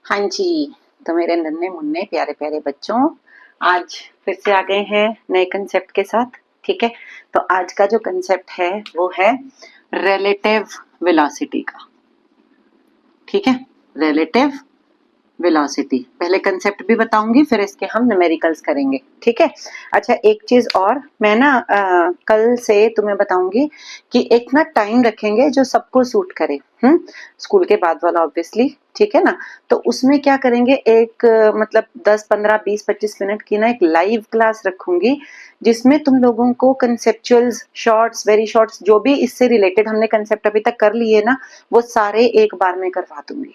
हाँ जी, तो मेरे नन्हे मुन्ने प्यारे प्यारे बच्चों, आज फिर से आ गए हैं नए कंसेप्ट के साथ। ठीक है, तो आज का जो कंसेप्ट है वो है रिलेटिव वेलोसिटी का। ठीक है, रिलेटिव वेलोसिटी। पहले कंसेप्ट भी बताऊंगी, फिर इसके हम न्यूमेरिकल्स करेंगे। ठीक है। अच्छा, एक चीज और मैं ना कल से तुम्हें बताऊंगी कि एक ना टाइम रखेंगे जो सबको सूट करे। स्कूल के बाद वाला ऑब्वियसली। ठीक है ना। तो उसमें क्या करेंगे, एक मतलब 10 15 20 25 मिनट की ना एक लाइव क्लास रखूंगी, जिसमें तुम लोगों को कंसेप्चुअल्स, शॉर्ट्स, वेरी शॉर्ट्स, जो भी इससे रिलेटेड हमने कंसेप्ट अभी तक कर लिए ना, वो सारे एक बार में करवा दूंगी।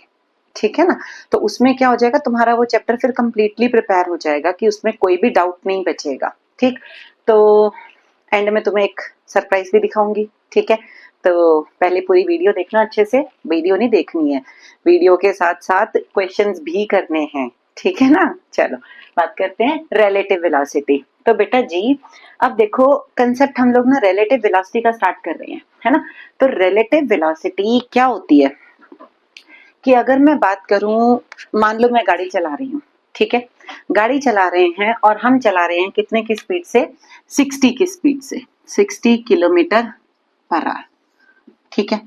ठीक है ना। तो उसमें क्या हो जाएगा, तुम्हारा वो चैप्टर फिर कंप्लीटली प्रिपेयर हो जाएगा कि उसमें कोई भी डाउट नहीं बचेगा। ठीक। तो एंड में तुम्हें एक सरप्राइज भी दिखाऊंगी। ठीक है। तो पहले पूरी वीडियो देखना अच्छे से। वीडियो नहीं देखनी है, वीडियो के साथ साथ क्वेश्चंस भी करने हैं। ठीक है ना। चलो बात करते हैं रिलेटिव वेलोसिटी। तो बेटा जी, अब देखो कंसेप्ट हम लोग ना रिलेटिव वेलोसिटी का स्टार्ट कर रहे हैं, है ना। तो रिलेटिव वेलोसिटी क्या होती है कि अगर मैं बात करूं, मान लो मैं गाड़ी चला रही हूँ। ठीक है, गाड़ी चला रहे हैं और हम चला रहे हैं कितने की स्पीड से, 60 की स्पीड से, 60 किलोमीटर पर आवर। ठीक है,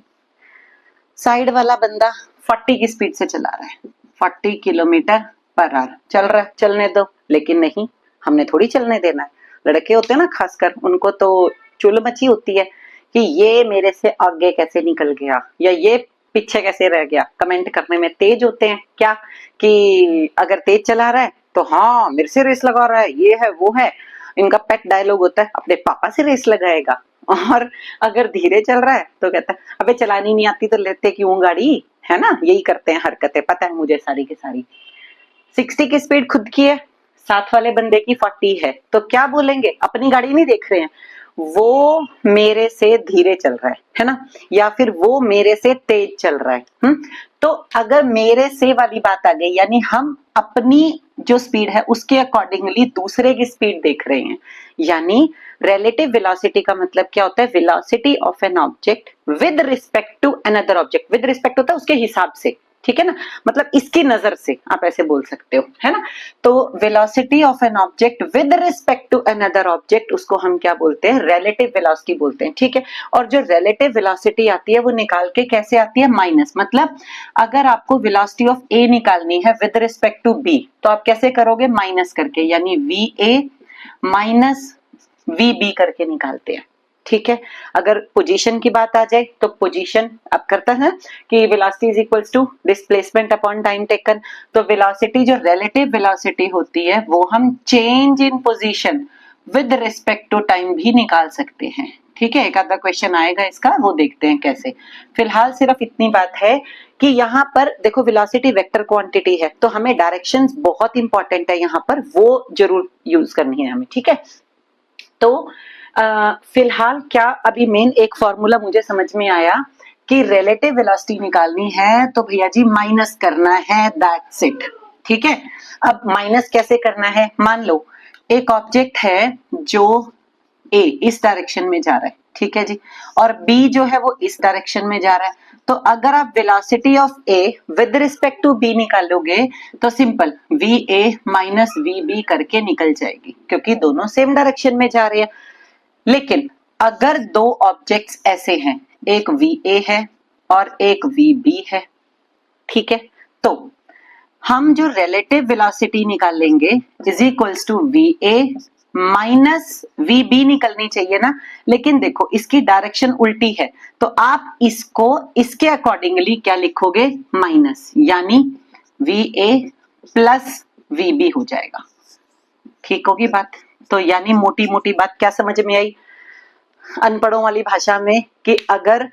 साइड वाला बंदा 40 की स्पीड से चला रहा है, 40 किलोमीटर पर आवर चल रहा है, चलने दो। लेकिन नहीं, हमने थोड़ी चलने देना है। लड़के होते हैं ना खासकर, उनको तो चुल मची होती है कि ये मेरे से आगे कैसे निकल गया या ये पीछे कैसे रह गया। कमेंट करने में तेज होते हैं क्या, कि अगर तेज चला रहा है तो हाँ मेरे से रेस लगा रहा है, ये है वो है। इनका पेट डायलॉग होता है अपने पापा से रेस लगाएगा। और अगर धीरे चल रहा है तो कहता है अबे चलानी नहीं आती तो लेते क्यों गाड़ी, है ना। यही करते हैं हरकतें, पता है मुझे सारी की सारी। 60 की स्पीड खुद की है, साथ वाले बंदे की 40 है, तो क्या बोलेंगे, अपनी गाड़ी नहीं देख रहे हैं, वो मेरे से धीरे चल रहा है ना, या फिर वो मेरे से तेज चल रहा है। तो अगर मेरे से वाली बात आ गई, यानी हम अपनी जो स्पीड है उसके अकॉर्डिंगली दूसरे की स्पीड देख रहे हैं। यानी रिलेटिव वेलोसिटी का मतलब क्या होता है, velocity of an object with respect to another object. With respect होता है उसके हिसाब से, ठीक है ना, मतलब इसकी नजर से आप ऐसे बोल सकते हो, है ना। तो velocity of an object with respect to another object, उसको हम क्या बोलते हैं, रिलेटिव वेलोसिटी बोलते हैं। ठीक है। और जो रिलेटिव वेलोसिटी आती है वो निकाल के कैसे आती है, माइनस। मतलब अगर आपको वेलोसिटी ऑफ ए निकालनी है विद रिस्पेक्ट टू बी, तो आप कैसे करोगे, माइनस करके, यानी V A minus V B करके निकालते हैं। ठीक है। अगर पोजीशन की बात आ जाए तो पोजीशन अब करता है कि velocity is equals to displacement upon time taken. तो वेलोसिटी जो रिलेटिव वेलोसिटी होती है वो हम change in position with respect to time भी निकाल सकते हैं। ठीक है, एक आधा क्वेश्चन आएगा इसका, वो देखते हैं कैसे। फिलहाल सिर्फ इतनी बात है कि यहाँ पर देखो वेलोसिटी वेक्टर क्वांटिटी है, तो हमें डायरेक्शंस बहुत इंपॉर्टेंट है यहाँ पर, वो जरूर यूज करनी है हमें। ठीक है। तो फिलहाल क्या अभी मेन एक फॉर्मूला मुझे समझ में आया कि रिलेटिव वेलोसिटी निकालनी है तो भैया जी माइनस करना है, दैट्स इट। ठीक है। अब माइनस कैसे करना है, मान लो एक ऑब्जेक्ट है जो ए इस डायरेक्शन में जा रहा है, ठीक है जी, और बी जो है वो इस डायरेक्शन में जा रहा है। तो अगर आप velocity of A with respect to B निकालोगे तो simple V A minus V B करके निकल जाएगी, क्योंकि दोनों सेम डायरेक्शन में जा रहे हैं। लेकिन अगर दो ऑब्जेक्ट्स ऐसे हैं, एक वी ए है और एक वी बी है, ठीक है, तो हम जो रिलेटिव वेलोसिटी निकालेंगे is equals to V A minus V B निकलनी चाहिए ना। लेकिन देखो इसकी डायरेक्शन उल्टी है, तो आप इसको इसके अकॉर्डिंगली क्या लिखोगे, माइनस, यानी V A plus V B हो जाएगा। ठीक होगी बात। तो यानी मोटी मोटी बात क्या समझ में आई अनपढ़ों वाली भाषा में, कि अगर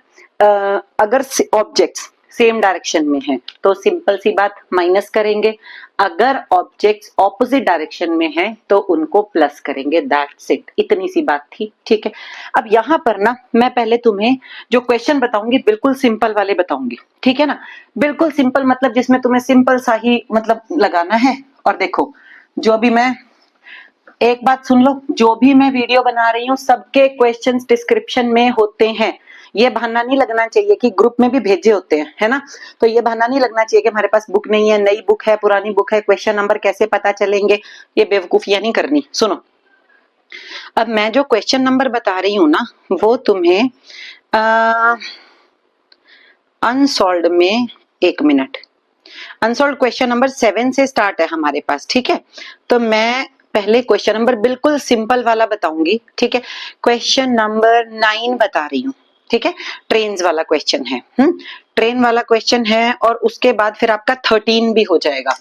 ऑब्जेक्ट्स सेम डायरेक्शन में है तो सिंपल सी बात माइनस करेंगे, अगर ऑब्जेक्ट्स ऑपोजिट डायरेक्शन में है तो उनको प्लस करेंगे, दैट्स इट। इतनी सी बात थी। ठीक है। अब यहाँ पर ना मैं पहले तुम्हें जो क्वेश्चन बताऊंगी बिल्कुल सिंपल वाले बताऊंगी, ठीक है ना। बिल्कुल सिंपल मतलब जिसमें तुम्हें सिंपल सा ही मतलब लगाना है। और देखो जो भी मैं, एक बात सुन लो, जो भी मैं वीडियो बना रही हूँ सबके क्वेश्चंस डिस्क्रिप्शन में होते हैं, ये बहाना नहीं लगना चाहिए कि ग्रुप में भी भेजे होते हैं, है ना, तो ये बहाना नहीं लगना चाहिए कि हमारे पास बुक नहीं है, नई बुक है, पुरानी बुक है, क्वेश्चन नंबर कैसे पता चलेंगे, ये बेवकूफियां नहीं करनी। सुनो, अब मैं जो क्वेश्चन नंबर बता रही हूँ ना, वो तुम्हें अनसॉल्व्ड में, एक मिनट, अनसॉल्व्ड क्वेश्चन नंबर 7 से स्टार्ट है हमारे पास, ठीक है। तो मैं पहले क्वेश्चन नंबर बिल्कुल सिंपल वाला बताऊंगी, ठीक है। क्वेश्चन नंबर 9 बता रही हूँ, ठीक है, ट्रेन्स वाला क्वेश्चन है, ट्रेन वाला क्वेश्चन है, और उसके बाद फिर आपका 13 भी हो जाएगा।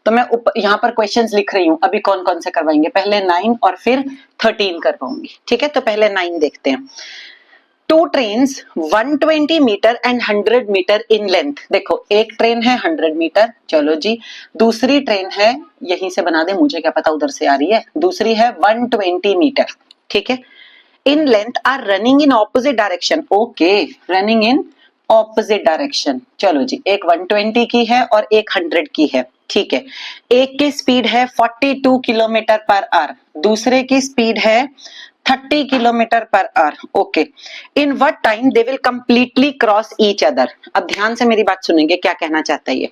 तो मैं यहाँ पर क्वेश्चंस लिख रही हूँ, अभी कौन कौन से करवाएंगे, पहले 9 और फिर 13 करवाऊंगी, ठीक है। तो पहले 9 देखते हैं। Two trains 120 metre and 100 metre in length. देखो, एक ट्रेन है 100 मीटर, चलो जी। दूसरी ट्रेन है, यहीं से बना दे, मुझे क्या पता उधर से आ रही है, दूसरी है 120 मीटर, ठीक है। In length are running in opposite direction. Okay, running in opposite direction, चलो जी। एक 120 की है और एक 100 की है, ठीक है। एक की स्पीड है 42 किलोमीटर पर आवर, दूसरे की स्पीड है 30 kilometre per hour. Okay, in what time they will completely cross each other. अब ध्यान से मेरी बात सुनेंगे, क्या कहना चाहता है ये।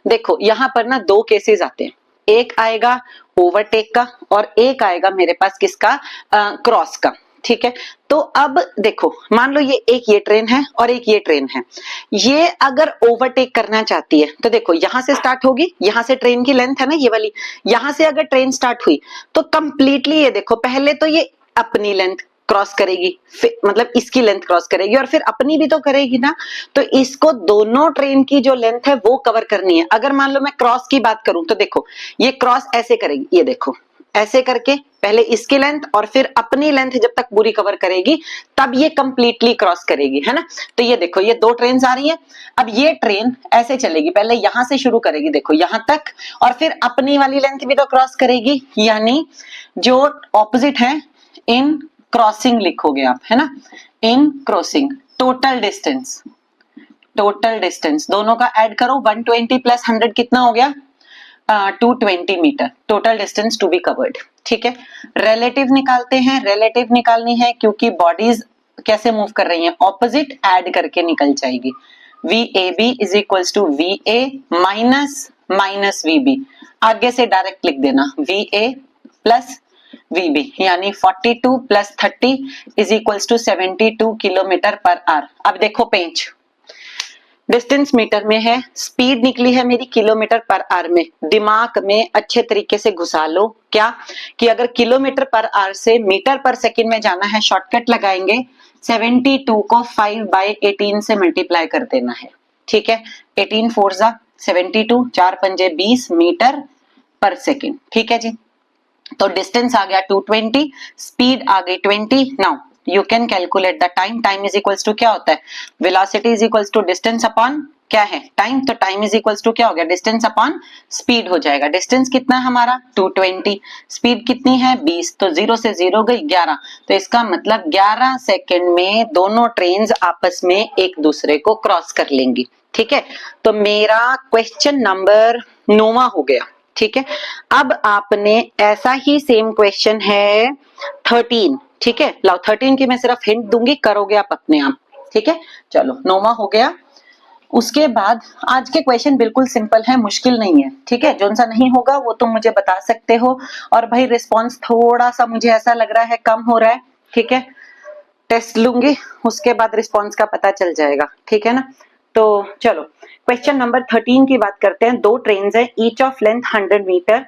देखो, यहां पर ना दो केसेस आते हैं, एक आएगा ओवरटेक का और एक आएगा मेरे पास किसका, क्रॉस का, ठीक है। तो अब देखो, मान लो ये ट्रेन है और एक ये ट्रेन है, ये अगर ओवरटेक करना चाहती है तो देखो यहां से स्टार्ट होगी, यहां से ट्रेन की लेंथ है ना ये वाली, यहां से अगर ट्रेन स्टार्ट हुई तो कंप्लीटली ये देखो, पहले तो ये अपनी लेंथ क्रॉस करेगी, मतलब इसकी लेंथ क्रॉस करेगी और फिर अपनी भी तो करेगी ना, तो इसको दोनों ट्रेन की जो लेंथ है वो कवर करनी है। अगर मान लो मैं क्रॉस की बात करूं तो देखो, ये क्रॉस ऐसे करेगी, ये देखो ऐसे करके पहले इसकी लेंथ और फिर अपनी लेंथ जब तक पूरी कवर करेगी तब ये कंप्लीटली क्रॉस करेगी, है ना। तो ये देखो, ये दो ट्रेन आ रही है, अब ये ट्रेन ऐसे चलेगी, पहले यहां से शुरू करेगी, देखो यहां तक, और फिर अपनी वाली लेंथ भी तो क्रॉस करेगी, यानी जो ऑपोजिट है, इन क्रॉसिंग लिखोगे आप, है ना, in crossing. Total distance, total distance दोनों का ऐड करो, 120 प्लस 100 कितना हो गया, 220 metre, total distance to be covered, ठीक है। रिलेटिव निकालते हैं, रिलेटिव निकालनी है क्योंकि बॉडीज कैसे मूव कर रही हैं, ऑपोजिट, ऐड करके निकल जाएगी। VAB is equals to VA minus minus VB, आगे से डायरेक्ट लिख देना, VA प्लस VB, यानी 42 plus 30 is equals to 72 kilometre per hour. अब देखो पेंच, डिस्टेंस मीटर में है, स्पीड निकली है मेरी किलोमीटर पर आवर में, दिमाग में अच्छे तरीके से घुसा लो क्या, कि अगर किलोमीटर पर आवर से मीटर पर सेकंड में जाना है, शॉर्टकट लगाएंगे, 72 को 5/18 से मल्टीप्लाई कर देना है, ठीक है। 18 4 जा 72, 4 पंजे 20 मीटर पर सेकंड, ठीक है जी। तो डिस्टेंस आ गया 220, स्पीड आ गई 20। Now you can calculate the time, time is equals to क्या होता है, velocity is equals to distance upon क्या है, टाइम, तो टाइम इज इक्वल्स टू क्या हो गया, डिस्टेंस अपॉन स्पीड हो जाएगा। डिस्टेंस कितना है हमारा 220, स्पीड कितनी है 20, तो 0 से 0 गई 11, तो इसका मतलब 11 सेकंड में दोनों ट्रेन्स आपस में एक दूसरे को क्रॉस कर लेंगी, ठीक है। तो मेरा क्वेश्चन नंबर 9वां हो गया, ठीक है। अब आपने ऐसा ही सेम क्वेश्चन है 13, ठीक है। लाओ 13 की मैं सिर्फ हिंट दूंगी, करोगे आप अपने आप, ठीक है। चलो 9वां हो गया। उसके बाद आज के क्वेश्चन बिल्कुल सिंपल है, मुश्किल नहीं है, ठीक है। जो सा नहीं होगा वो तुम मुझे बता सकते हो, और भाई रिस्पॉन्स थोड़ा सा मुझे ऐसा लग रहा है कम हो रहा है, ठीक है। टेस्ट लूंगी, उसके बाद रिस्पॉन्स का पता चल जाएगा, ठीक है ना। तो चलो क्वेश्चन नंबर 13 की बात करते हैं। दो ट्रेन है, each of length 100 metre,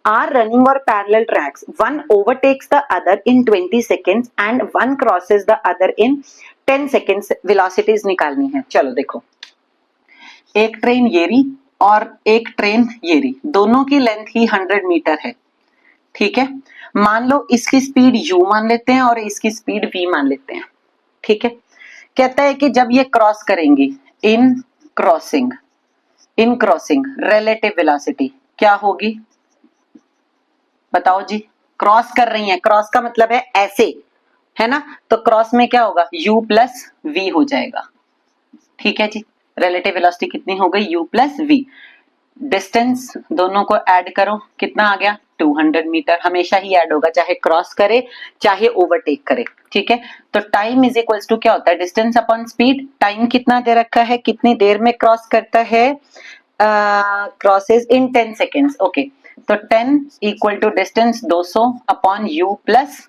are running और parallel tracks, one overtakes the other in 20 seconds and one crosses the other in 10 seconds. Velocities निकालनी है। चलो देखो, एक ट्रेन ये रही और एक ट्रेन ये रही, दोनों की लेंथ ही 100 मीटर है, ठीक है। मान लो इसकी स्पीड u मान लेते हैं और इसकी स्पीड v मान लेते हैं, ठीक है। कहता है कि जब ये क्रॉस करेंगी, इन क्रॉसिंग रिलेटिव वेलोसिटी क्या होगी, बताओ जी। क्रॉस कर रही है, क्रॉस का मतलब है ऐसे, है ना, तो क्रॉस में क्या होगा, u प्लस v हो जाएगा, ठीक है जी। रिलेटिव वेलोसिटी कितनी हो गई, u प्लस v। डिस्टेंस दोनों को ऐड करो, कितना आ गया 200 मीटर हमेशा ही ऐड होगा, चाहे क्रॉस करे चाहे ओवरटेक करे, ठीक है। तो टाइम इज इक्वल्स टू क्या होता है, डिस्टेंस अपॉन स्पीड। टाइम कितना दे रखा है, कितनी देर में क्रॉस करता है, क्रॉसेस इन 10 सेकेंड्स, ओके। तो 10 equal to distance 200 upon u plus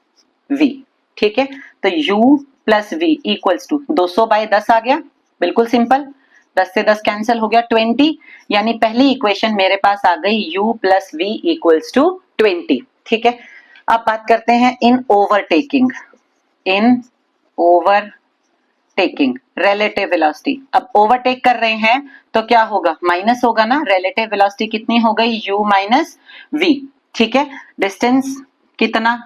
v, ठीक है। तो u plus v equals to 200 by 10 आ गया, बिल्कुल सिंपल, 10 से 10 कैंसिल हो गया 20, यानी पहली इक्वेशन मेरे पास आ गई u plus v equals to 20, ठीक है। अब बात करते हैं in overtaking, in overtaking relative velocity. अब ओवरटेक कर रहे हैं तो क्या होगा, माइनस होगा ना, रिलेटिव वेलोसिटी कितनी हो गई, u माइनस v, ठीक है। डिस्टेंस कितना,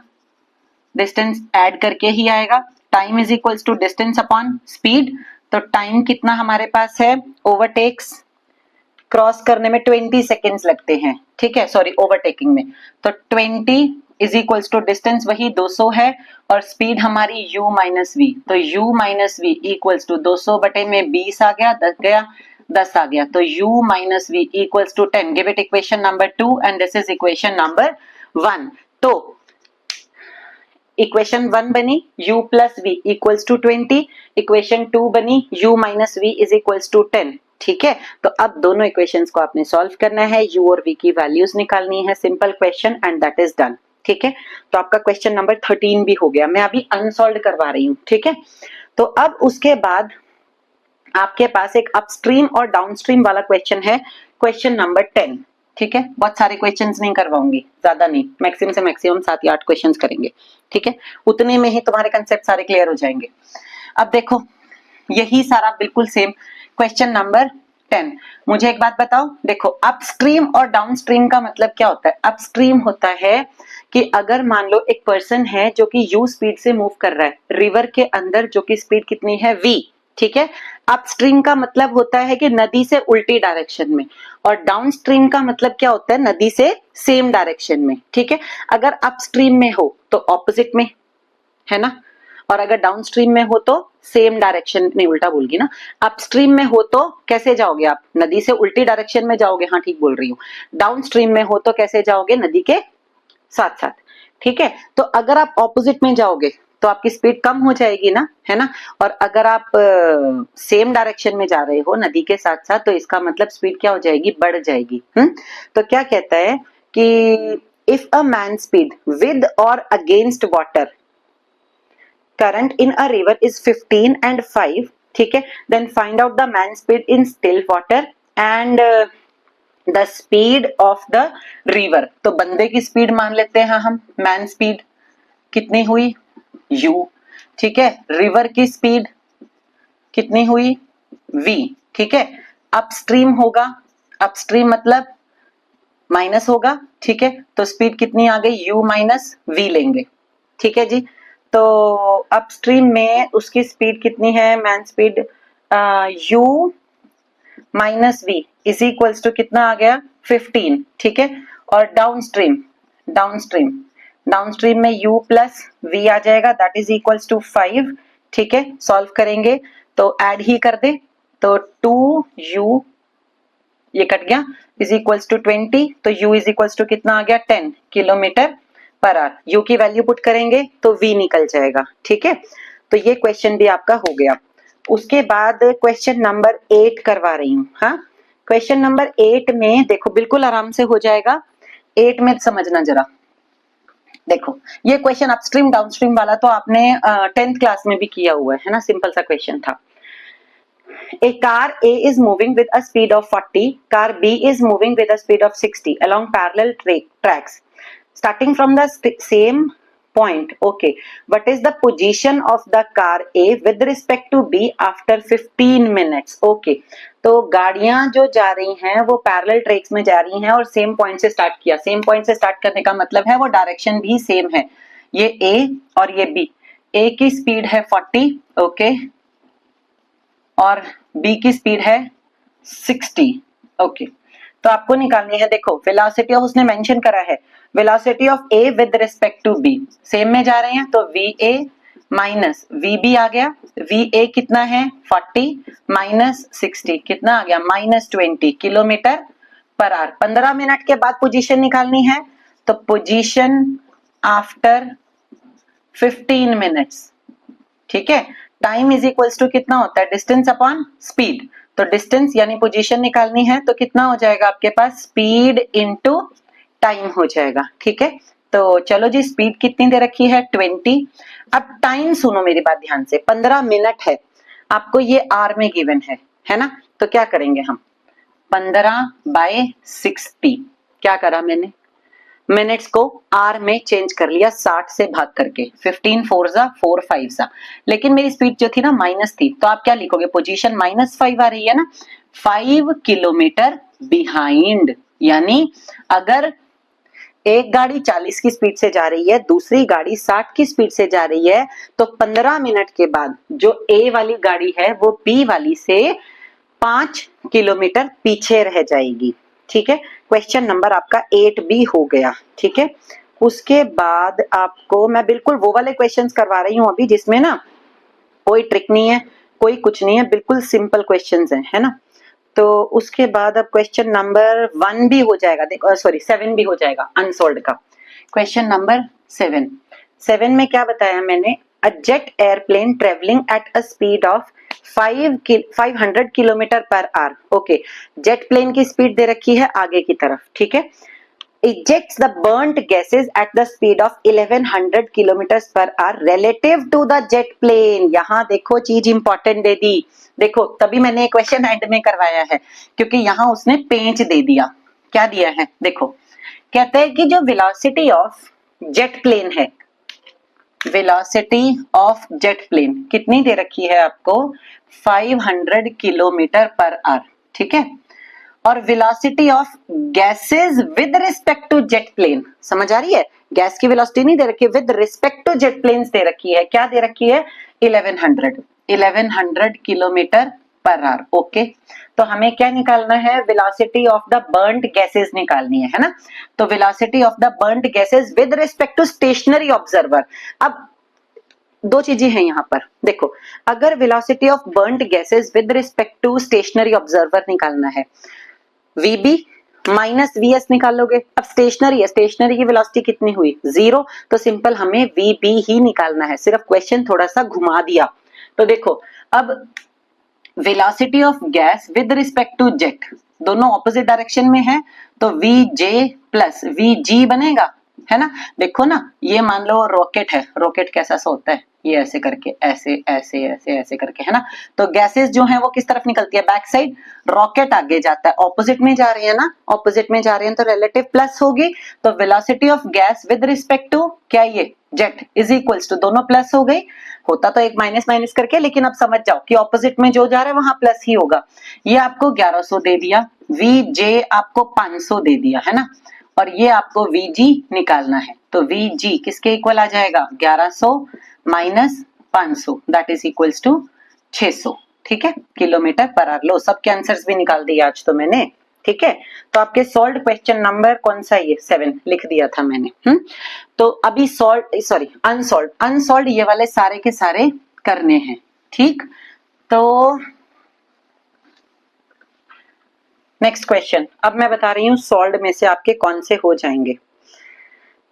डिस्टेंस ऐड करके ही आएगा। Time is equals to distance upon speed, तो टाइम कितना हमारे पास है, ओवरटेक्स क्रॉस करने में 20 सेकेंड्स लगते हैं, ठीक है, सॉरी ओवरटेकिंग में। तो 20 इज इक्वल्स टू डिस्टेंस वही 200 है और स्पीड हमारी u माइनस वी, तो u minus V equals to 200 बटे में 20 आ गया, 10 गया, 10 आ गया, तो u minus V equals to 10। Give it equation number 2 and this is equation number 1। तो इक्वेशन 1 बनी u plus v equals to 20, equation 2 बनी u minus v is equals to 10, ठीक है। तो अब दोनों इक्वेशंस को आपने सॉल्व करना है, u और v की वैल्यूज निकालनी है, simple question and that is done, ठीक है। तो आपका क्वेश्चन नंबर 13 भी हो गया, मैं अभी अनसॉल्व करवा रही हूँ, ठीक है। तो अब उसके बाद आपके पास एक अपस्ट्रीम और डाउनस्ट्रीम वाला क्वेश्चन है, क्वेश्चन नंबर 10, ठीक है। बहुत सारे क्वेश्चंस नहीं करवाऊंगी, ज्यादा नहीं, मैक्सिमम से मैक्सिमम 7 या 8 क्वेश्चंस करेंगे, ठीक है। उतने में ही तुम्हारे कंसेप्ट सारे क्लियर हो जाएंगे। अब देखो यही सारा बिल्कुल सेम क्वेश्चन नंबर 10। मुझे एक बात बताओ, देखो अपस्ट्रीम और डाउनस्ट्रीम का मतलब क्या होता है। अपस्ट्रीम होता है कि अगर मान लो एक पर्सन है जो कि u स्पीड से मूव कर रहा है रिवर के अंदर, जो कि स्पीड कितनी है v, ठीक है। अपस्ट्रीम का मतलब होता है कि नदी से उल्टी डायरेक्शन में, और डाउनस्ट्रीम का मतलब क्या होता है, नदी से सेम डायरेक्शन में, ठीक है। अगर अपस्ट्रीम में हो तो ऑपोजिट में, है ना, और अगर डाउनस्ट्रीम में हो तो सेम डायरेक्शन, नहीं उल्टा बोल गई ना, अपस्ट्रीम में हो तो कैसे जाओगे आप, नदी से उल्टी डायरेक्शन में जाओगे, हाँ ठीक बोल रही हूँ। डाउनस्ट्रीम में हो तो कैसे जाओगे, नदी के साथ साथ, ठीक है। तो अगर आप ऑपोजिट में जाओगे तो आपकी स्पीड कम हो जाएगी ना, है ना। और अगर आप सेम डायरेक्शन में जा रहे हो नदी के साथ साथ, तो इसका मतलब स्पीड क्या हो जाएगी, बढ़ जाएगी। तो क्या कहता है कि if a man speed with और against water current in a river is 15 and 5, ठीक है, then find out the man speed in still water and the speed of the river। तो बंदे की स्पीड मान लेते हैं हम, मैन स्पीड कितनी हुई u, ठीक है। रिवर की स्पीड कितनी हुई v, ठीक है। अपस्ट्रीम होगा, अपस्ट्रीम मतलब माइनस होगा, ठीक है। तो स्पीड कितनी आ गई, u माइनस v लेंगे, ठीक है जी। तो अपस्ट्रीम में उसकी स्पीड कितनी है, man speed u minus v is equals to कितना आ गया 15, ठीक है। और डाउनस्ट्रीम, डाउनस्ट्रीम डाउनस्ट्रीम में u प्लस v आ जाएगा, दैट इज इक्वल्स टू 5, ठीक है। सॉल्व करेंगे तो ऐड ही कर दे, तो 2u ये कट गया इज इक्वल्स टू 20, तो u इज इक्वल्स टू कितना आ गया 10 किलोमीटर पर आवर। u की वैल्यू पुट करेंगे तो v निकल जाएगा, ठीक है। तो ये क्वेश्चन भी आपका हो गया। उसके बाद क्वेश्चन नंबर 8 करवा रही हूँ, हाँ। क्वेश्चन नंबर 8 में देखो बिल्कुल आराम से हो जाएगा, 8 में समझना जरा। देखो ये क्वेश्चन अपस्ट्रीम डाउनस्ट्रीम वाला तो आपने 10th क्लास में भी किया हुआ है ना, सिंपल सा क्वेश्चन था। A car A is moving with a speed of 40, car B is moving with a speed of 60 along parallel tracks. Starting from the same point, okay, what is the position of the car A with respect to B after 15 minutes? Okay, तो गाड़ियां जो जा रही हैं वो parallel tracks में जा रही हैं और सेम पॉइंट से स्टार्ट किया। सेम पॉइंट से स्टार्ट करने का मतलब है वो डायरेक्शन भी सेम है, ये A और ये B। A की स्पीड है 40, ओके, और B की स्पीड है 60, ओके। तो आपको निकालनी है, देखो वेलोसिटी ऑफ उसने मेंशन करा है, velocity of A with respect to B, same में जा रहे हैं तो VA माइनस VB आ गया। VA कितना है 40 माइनस 60 कितना आ गया -20 किलोमीटर पर आवर। 15 मिनट के बाद पोजीशन निकालनी है, तो पोजीशन आफ्टर 15 मिनट्स, ठीक है। टाइम इज इक्वल्स टू कितना होता है, डिस्टेंस अपॉन स्पीड। तो डिस्टेंस यानी पोजीशन निकालनी है तो कितना हो जाएगा आपके पास, स्पीड इनटू टाइम हो जाएगा, ठीक है। तो चलो जी, स्पीड कितनी दे रखी है 20। अब टाइम सुनो मेरी बात ध्यान से, 15 मिनट है, आपको ये आर में गिवन है ना। तो क्या करेंगे हम, 15/60, क्या करा मैंने, मिनट्स को आर में चेंज कर लिया 60 से भाग करके, 15 4 जा 4 5 जा। लेकिन मेरी स्पीड जो थी ना माइनस थी, तो आप क्या लिखोगे, पोजीशन -5 आ रही है ना, 5 किलोमीटर बिहाइंड। यानी अगर एक गाड़ी 40 की स्पीड से जा रही है, दूसरी गाड़ी 60 की स्पीड से जा रही है, तो 15 मिनट के बाद जो ए वाली गाड़ी है वो बी वाली से 5 किलोमीटर पीछे रह जाएगी, ठीक है। क्वेश्चन नंबर आपका 8B हो गया, ठीक है। उसके बाद आपको मैं बिल्कुल वो वाले क्वेश्चंस करवा रही हूं अभी जिसमें ना कोई ट्रिक नहीं है, कोई कुछ नहीं है, बिल्कुल सिंपल क्वेश्चंस हैं, है ना। तो उसके बाद अब क्वेश्चन नंबर 1 भी हो जाएगा, देखो सॉरी 7 भी हो जाएगा अनसॉल्व्ड का। क्वेश्चन नंबर 7 में क्या बताया मैंने, a jet airplane travelling at a speed of 500 kilometre per hour. Okay, jet plane की स्पीड दे रखी है आगे की तरफ, ठीक है। ejects the burnt gases at the speed of 1100 kilometers per hour relative to the jet plane। यहां देखो चीज इंपॉर्टेंट दे दी, देखो तभी मैंने एक क्वेश्चन एंड में करवाया है, क्योंकि यहां उसने पेंच दे दिया। क्या दिया है देखो, कहते हैं कि जो वेलोसिटी ऑफ जेट प्लेन है, वेलोसिटी ऑफ जेट प्लेन कितनी दे रखी है आपको, 500 किलोमीटर पर आवर, ठीक है। और velocity of gases with respect to jet plane, समझ आ रही है, गैस की वेलोसिटी नहीं दे रखी है, with respect to jet planes दे रखी है, क्या दे रखी है, 1100 किलोमीटर पर आवर। ओके, तो हमें क्या निकालना है, velocity of the burned gases निकालनी है ना। तो velocity of the burned gases with respect to stationary observer. अब दो चीजें हैं यहाँ पर, देखो अगर velocity of burned gases with respect to stationary observer निकालना है, VB माइनस VS निकालोगे। अब स्टेशनरी है, स्टेशनरी की वेलोसिटी कितनी हुई 0, तो सिंपल हमें VB ही निकालना है, सिर्फ क्वेश्चन थोड़ा सा घुमा दिया। तो देखो अब velocity of gas with respect to jet दोनों ऑपोजिट डायरेक्शन में है, तो VJ प्लस VG बनेगा, है ना। देखो ना, ये मान लो रॉकेट है, रॉकेट कैसा सा होता है, ये ऐसे करके ऐसे ऐसे ऐसे ऐसे करके, है ना। तो गैसेस जो है वो किस तरफ निकलती है, बैक साइड, रॉकेट आगे जाता है, ऑपोजिट में जा रही है ना, ऑपोजिट में जा रही है तो रिलेटिव प्लस होगी। तो velocity of gas with respect to क्या ये जेट इज इक्वल्स टू, दोनों प्लस हो गई, होता तो एक माइनस माइनस करके, लेकिन अब समझ जाओ कि ऑपोजिट में जो जा रहा है वहां प्लस ही होगा। ये आपको 1100 दे दिया, VJ आपको 500 दे दिया, है ना। और ये आपको VG निकालना है, तो VG किसके इक्वल आ जाएगा, 1100 minus 500 that is equals to 600, ठीक है, किलोमीटर पर आवर। लो सबके आंसर्स भी निकाल दिए आज तो मैंने, ठीक है। तो आपके सॉल्व क्वेश्चन नंबर कौन सा, ये 7 लिख दिया था मैंने। तो अभी सॉल्व सॉरी अनसॉल्व ये वाले सारे के सारे करने हैं, ठीक। तो नेक्स्ट क्वेश्चन, अब मैं बता रही हूँ सॉल्व में से आपके कौन से हो जाएंगे।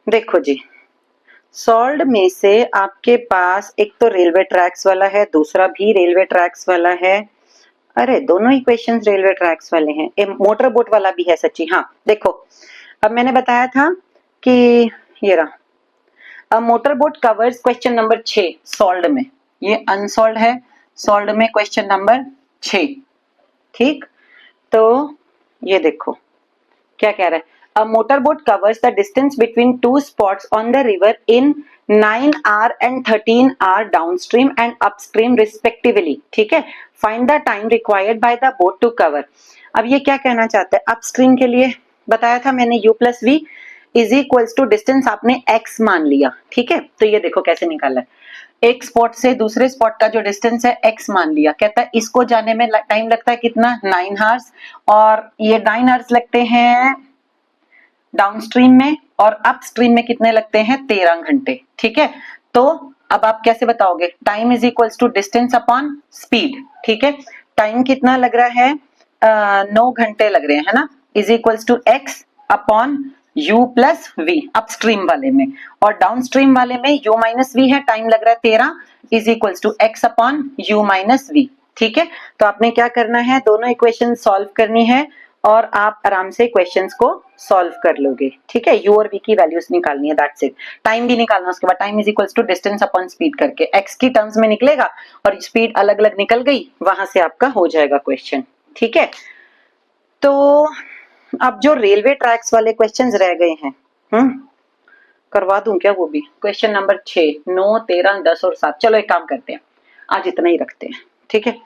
देखो जी, सॉल्व में से आपके पास एक तो रेलवे ट्रैक्स वाला है, दूसरा भी रेलवे ट्रैक्स वाला है, अरे दोनों ही क्वेश्चंस रेलवे ट्रैक्स वाले हैं, एक मोटर बोट वाला भी है सच्ची। हाँ देखो, अब मैंने बताया था कि ये रहा, अब motor boat covers question number 6 solve में, ये अनसॉल्व है, सॉल्व में क्वेश्चन नंबर 6, ठीक। तो ये देखो क्या कह रहा है, a motor boat covers the distance between two spots on the river in 9 hour and 13 hour downstream and upstream respectively, ठीक है। Find the time required by the boat to cover. अब ये क्या कहना चाहता है, अपस्ट्रीम के लिए बताया था मैंने U plus V is equals to distance आपने x मान लिया, ठीक है। तो ये देखो कैसे निकाला है, एक स्पॉट से दूसरे स्पॉट का जो डिस्टेंस है x मान लिया, कहता है इसको जाने में टाइम लगता है कितना 9 आवर्स, और ये 9 आवर्स लगते हैं डाउनस्ट्रीम में, और अपस्ट्रीम में कितने लगते हैं 13 घंटे, ठीक है। तो अब आप कैसे बताओगे, time is equals to distance upon speed, ठीक है। टाइम कितना लग रहा है 9 घंटे लग रहे हैं, है ना, is equals to x upon u plus v upstream वाले में, और डाउनस्ट्रीम वाले में u माइनस v है, टाइम लग रहा है 13 is equals to x upon u minus v। ठीक है, तो आपने क्या करना है, दोनों इक्वेशन सॉल्व करनी है और आप आराम से क्वेश्चंस को सॉल्व कर लोगे। ठीक है, u और v की वैल्यूज निकालनी है, दैट्स इट। टाइम भी निकालना, उसके बाद time is equals to distance upon speed करके x की टर्म्स में निकलेगा और स्पीड अलग अलग निकल गई, वहां से आपका हो जाएगा क्वेश्चन। ठीक है, तो अब जो रेलवे ट्रैक्स वाले क्वेश्चंस रह गए हैं, करवा दूं क्या वो भी, क्वेश्चन नंबर 6, 9, 13, 10 और 7। चलो एक काम करते हैं, आज इतना ही रखते हैं। ठीक है,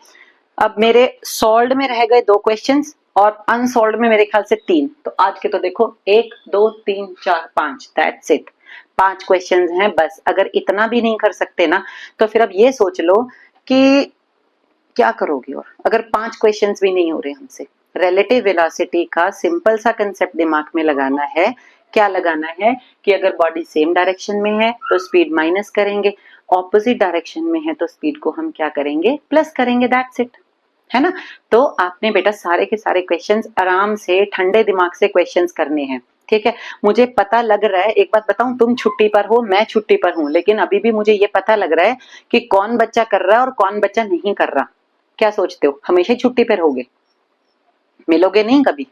अब मेरे सॉल्व्ड में रह गए 2 क्वेश्चंस और अनसॉल्व्ड में मेरे ख्याल से 3। तो आज के तो देखो 1, 2, 3, 4, 5, दैट्स इट। 5 क्वेश्चंस हैं बस। अगर इतना भी नहीं कर सकते ना, तो फिर अब ये सोच लो कि क्या करोगे। और अगर 5 क्वेश्चंस भी नहीं हो रहे हमसे, रिलेटिव वेलोसिटी का सिंपल सा कंसेप्ट दिमाग में लगाना है। क्या लगाना है कि अगर बॉडी सेम डायरेक्शन में है तो स्पीड माइनस करेंगे, ऑपोजिट डायरेक्शन में है तो स्पीड को हम क्या करेंगे, प्लस करेंगे, दैट्स इट, है ना। तो आपने बेटा सारे के सारे क्वेश्चंस आराम से ठंडे दिमाग से क्वेश्चंस करने हैं। ठीक है, मुझे पता लग रहा है, एक बात बताऊं, तुम छुट्टी पर हो, मैं छुट्टी पर हूं, लेकिन अभी भी मुझे ये पता लग रहा है कि कौन बच्चा कर रहा है और कौन बच्चा नहीं कर रहा। क्या सोचते हो, हमेशा ही छुट्टी पर रहोगे, मिलोगे नहीं कभी?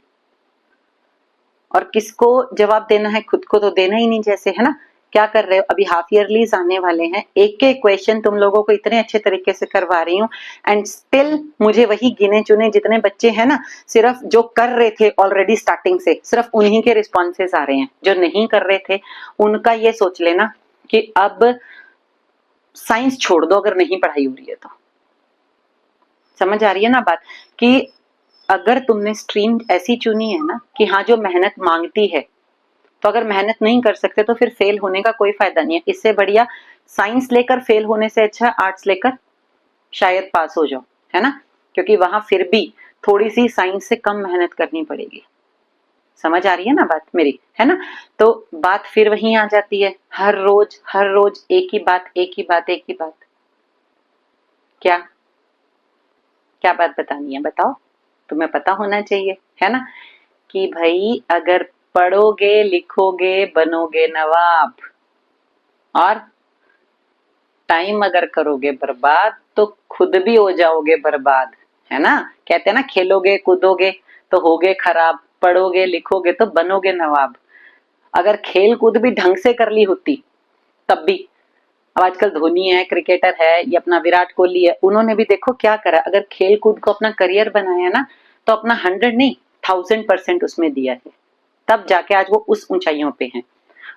और किसको जवाब देना है, खुद को तो देना ही नहीं, जैसे, है ना। क्या कर रहे हो, अभी हाफ ईयरलीज आने वाले हैं, एक एक क्वेश्चन तुम लोगों को इतने अच्छे तरीके से करवा रही हूँ, एंड स्टिल मुझे वही गिने चुने जितने बच्चे हैं ना, सिर्फ जो कर रहे थे ऑलरेडी स्टार्टिंग से, सिर्फ उन्हीं के रिस्पॉन्सेज आ रहे हैं। जो नहीं कर रहे थे उनका ये सोच लेना कि अब साइंस छोड़ दो अगर नहीं पढ़ाई हो रही है तो। समझ आ रही है ना बात, कि अगर तुमने स्ट्रीम ऐसी चुनी है ना कि हाँ जो मेहनत मांगती है, तो अगर मेहनत नहीं कर सकते तो फिर फेल होने का कोई फायदा नहीं है। इससे बढ़िया साइंस लेकर फेल होने से अच्छा आर्ट्स लेकर शायद पास हो जाओ, है ना, क्योंकि वहां फिर भी थोड़ी सी साइंस से कम मेहनत करनी पड़ेगी। समझ आ रही है ना बात मेरी, है ना। तो बात फिर वहीं आ जाती है, हर रोज एक ही बात, एक ही बात, एक ही बात। क्या क्या बात बतानी है, बताओ, तुम्हें पता होना चाहिए, है ना, कि भाई अगर पढ़ोगे लिखोगे बनोगे नवाब, और टाइम अगर करोगे बर्बाद तो खुद भी हो जाओगे बर्बाद, है ना। कहते हैं ना, खेलोगे कूदोगे तो होगे खराब, पढ़ोगे लिखोगे तो बनोगे नवाब। अगर खेल कूद भी ढंग से कर ली होती तब भी, अब आजकल धोनी है, क्रिकेटर है, ये अपना विराट कोहली है, उन्होंने भी देखो क्या करा, अगर खेल कूद को अपना करियर बनाया ना, तो अपना 100 नहीं 1000% उसमें दिया है, तब जाके आज वो उस ऊंचाइयों पे हैं।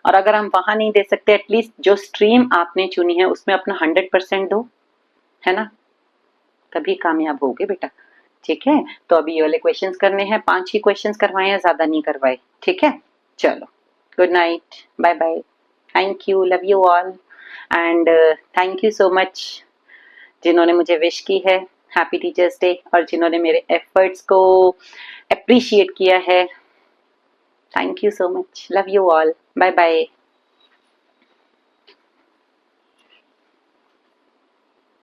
और अगर हम वहां नहीं दे सकते, एटलीस्ट जो स्ट्रीम आपने चुनी है उसमें अपना 100% दो, है ना, तभी कामयाब होगे बेटा। ठीक है, तो अभी ये वाले क्वेश्चंस करने हैं, 5 ही क्वेश्चंस करवाए हैं, ज्यादा नहीं करवाए। ठीक है, चलो, good night, bye bye, thank you, love you all, and thank you so much जिन्होंने मुझे विश की है हैप्पी टीचर्स डे, और जिन्होंने मेरे एफर्ट्स को अप्रिशिएट किया है। Thank you so much, love you all, bye bye.